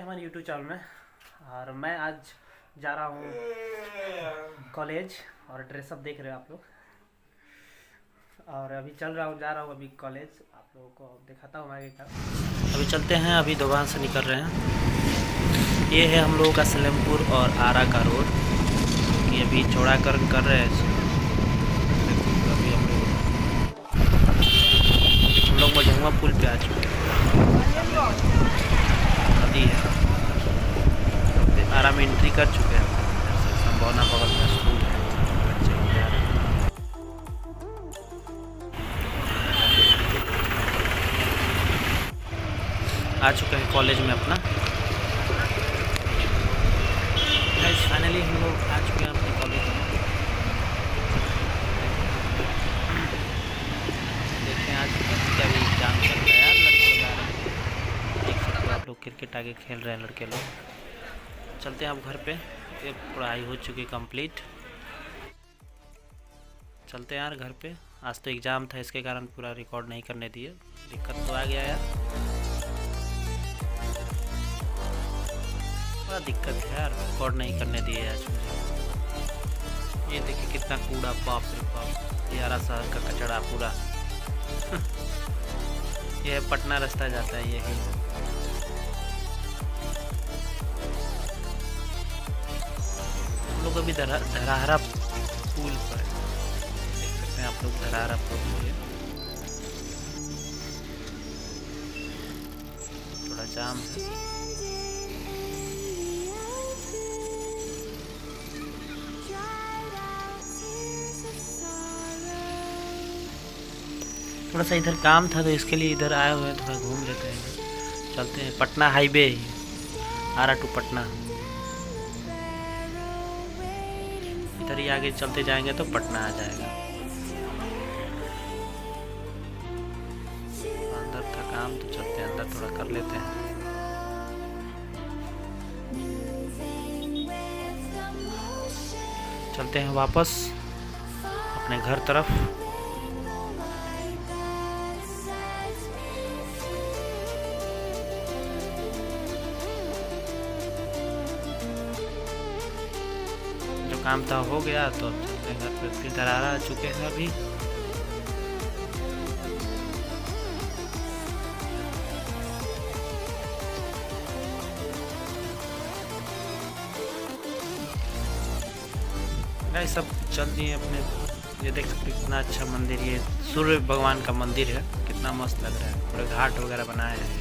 हैं हमारे YouTube channel में। और मैं आज जा रहा हूँ कॉलेज और ड्रेसअप देख रहे हो आप लोग। और अभी जा रहा हूँ अभी कॉलेज। आप लोगों को दिखाता हूँ आगे का। अभी चलते हैं, अभी दोबारा से निकल रहे हैं। ये है हम लोगों का सलेमपुर और आरा का रोड। ये अभी चौड़ा कर रहे हैं इसे। अभी हम लोग मझुआ पुल पे आ चुके हैं। नदी है, आरा में एंट्री कर चुके हैं। संभावना बगल में स्कूल है, बच्चे लोग जा रहे हैं। आ चुके हैं कॉलेज में अपना। फाइनली हम लोग आ चुके हैं अपने कॉलेज में। देखते हैं आज क्या भी एग्जाम चल रहा है यार। लड़के लोग आ रहे हैं, देख सकते हो आप लोग। क्रिकेट आगे खेल रहे हैं लड़के लोग। चलते हैं अब घर पे। ये पढ़ाई हो चुकी कंप्लीट। चलते हैं यार घर पे। आज तो एग्ज़ाम था, इसके कारण पूरा रिकॉर्ड नहीं करने दिए। दिक्कत तो आ गया यार, बड़ा दिक्कत है यार, रिकॉर्ड नहीं करने दिए आज मुझे। ये देखिए कितना कूड़ा, बाप रे बाप। यारा शहर का कचड़ा पूरा। ये पटना रास्ता जाता है यही। हम लोग अभी धराहरा पुल पर देख सकते हैं आप लोग। धराहरा पुल है, थोड़ा जाम है। थोड़ा सा इधर काम था तो इसके लिए इधर आए हुए हैं, थोड़ा घूम लेते हैं। चलते हैं पटना हाईवे, आरा टू पटना। इधर ही आगे चलते जाएंगे तो पटना आ जाएगा। अंदर था काम तो चलते हैं अंदर, थोड़ा कर लेते हैं। चलते हैं वापस अपने घर तरफ। काम था हो गया तो अब चलते हैं घर पे। फिर धरारा आ चुके हैं अभी। भाई सब चल दिए अपने। ये देख सकते कितना अच्छा मंदिर, ये सूर्य भगवान का मंदिर है। कितना मस्त लग रहा है, पूरे घाट वगैरह बनाए हैं।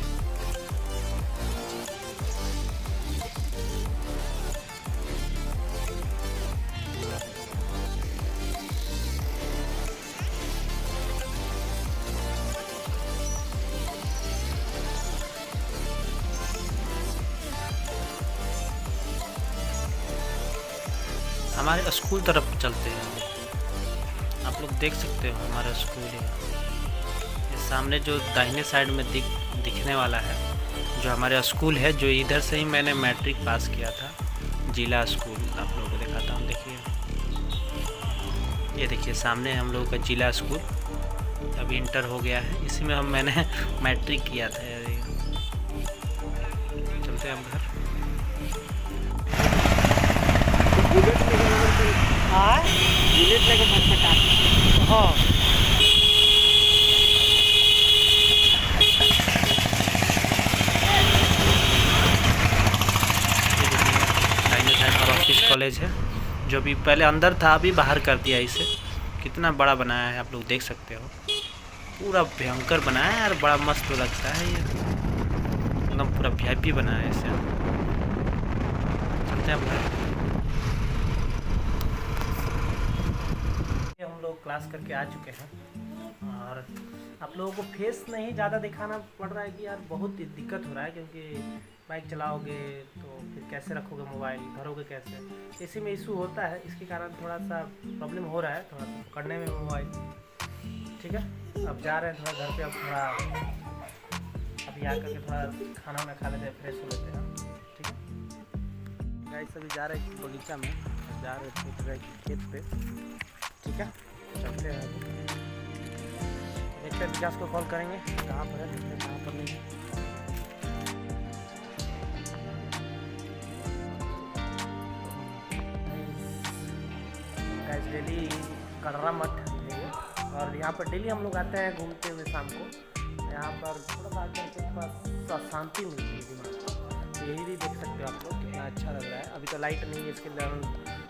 हमारे स्कूल तरफ चलते हैं। आप लोग देख सकते हो हमारा स्कूल है। ये सामने जो दाहिने साइड में दिखने वाला है जो हमारा स्कूल है, जो इधर से ही मैंने मैट्रिक पास किया था। जिला स्कूल आप लोगों को दिखाता हूँ, देखिए। ये देखिए सामने हम लोगों का जिला स्कूल अभी इंटर हो गया है। इसी में मैंने मैट्रिक किया था। चलते हैं हम घर। हाँ बुलेट लेके फटफटा। हाँ ऑफिस कॉलेज है, जो भी पहले अंदर था अभी बाहर कर दिया इसे। कितना बड़ा बनाया है आप लोग देख सकते हो। पूरा भयंकर बनाया है यार, बड़ा मस्त लगता है। ये एकदम पूरा वीआईपी बनाया है इसे। चलते हैं घर। हम लोग क्लास करके आ चुके हैं और आप लोगों को फेस नहीं ज़्यादा दिखाना पड़ रहा है कि यार बहुत दिक्कत हो रहा है, क्योंकि बाइक चलाओगे तो फिर कैसे रखोगे मोबाइल, धरोगे कैसे, इसी में इशू होता है। इसके कारण थोड़ा सा प्रॉब्लम हो रहा है, थोड़ा सा पकड़ने में मोबाइल। ठीक है, अब जा रहे हैं थोड़ा घर पे। अब थोड़ा अभी आ करके थोड़ा खाना वाना खा लेते हैं, फ्रेश हो लेते हैं। ठीक है गाइस, अभी जा रहे हैं बगीचा में, जा रहे हैं खेत पे। ठीक है, चलते हैं। देखते हैं विकास को कॉल करेंगे, कहाँ पर है, देखते हैं कहाँ पर नहीं। डेली कटरा मठ है और यहाँ पर डेली हम लोग आते हैं घूमते हुए शाम को। यहाँ पर थोड़ा सा आकर के थोड़ा शांति मिलती है दिमाग को। तो यही भी देख सकते हो आप लोग कितना अच्छा लग रहा है। अभी तो लाइट नहीं है, इसके लिए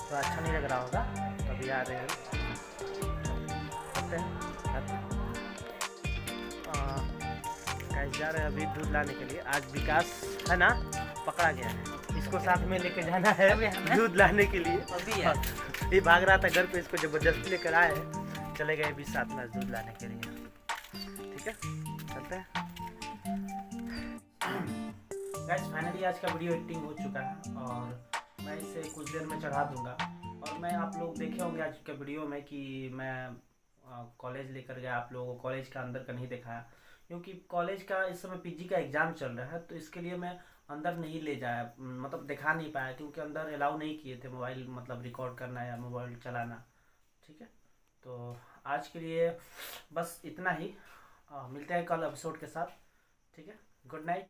थोड़ा अच्छा नहीं लग रहा होगा, तो अभी आ रहे हैं जा रहे हैं अभी दूध लाने के लिए। आज विकास है ना पकड़ा गया है, इसको साथ में लेके जाना है दूध लाने के लिए। अभी ये भाग रहा था घर पे, इसको जबरदस्ती लेकर आए हैं, चले गए अभी साथ में दूध लाने के लिए। ठीक है चलते हैं गाइस। फाइनली आज का वीडियो एडिटिंग हो चुका है और मैं इसे कुछ देर में चढ़ा दूंगा। और मैं आप लोग देखे होंगे आज के वीडियो में कि मैं कॉलेज लेकर गया, आप लोगों को कॉलेज का अंदर का नहीं दिखाया क्योंकि कॉलेज का इस समय पीजी का एग्ज़ाम चल रहा है, तो इसके लिए मैं अंदर नहीं ले जाया, मतलब दिखा नहीं पाया क्योंकि अंदर अलाउ नहीं किए थे मोबाइल मतलब रिकॉर्ड करना या मोबाइल चलाना। ठीक है, तो आज के लिए बस इतना ही। मिलते हैं कल एपिसोड के साथ। ठीक है, गुड नाइट।